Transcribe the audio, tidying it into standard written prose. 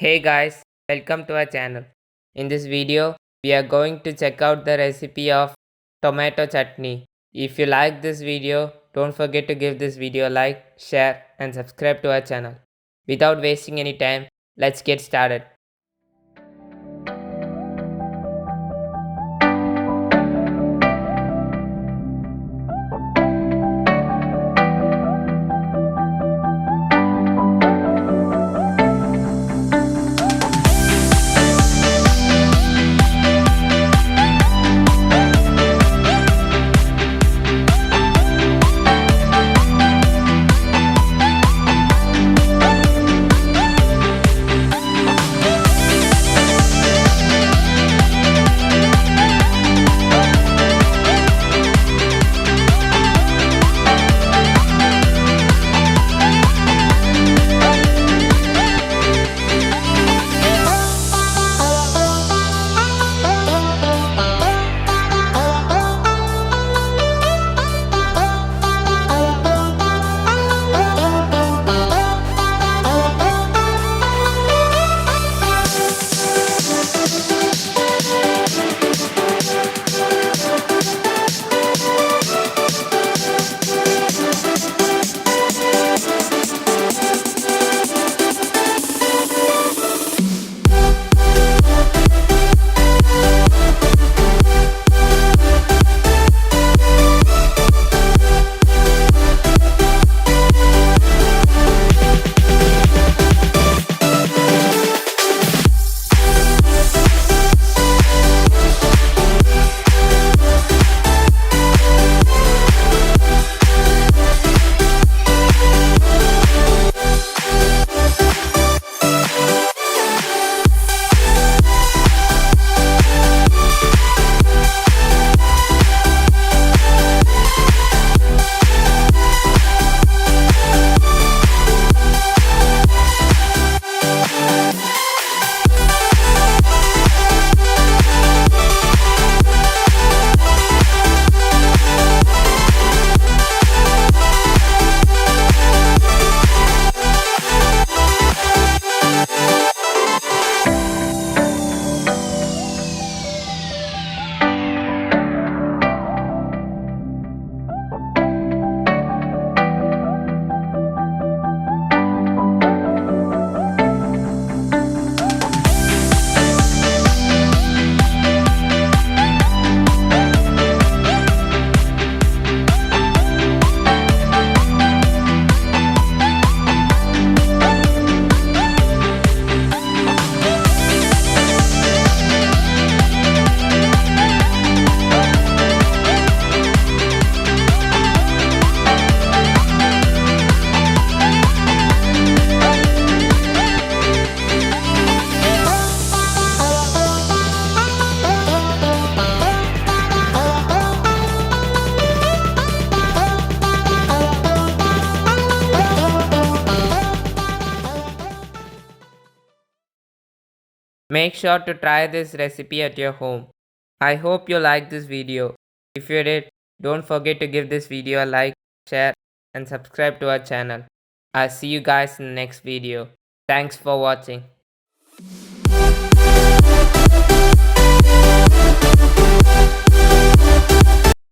Hey guys, welcome to our channel. In this video, we are going to check out the recipe of tomato chutney. If you like this video, don't forget to give this video a like, share and subscribe to our channel. Without wasting any time, let's get started. Make sure to try this recipe at your home. I hope you liked this video. If you did, don't forget to give this video a like, share and subscribe to our channel. I'll see you guys in the next video. Thanks for watching.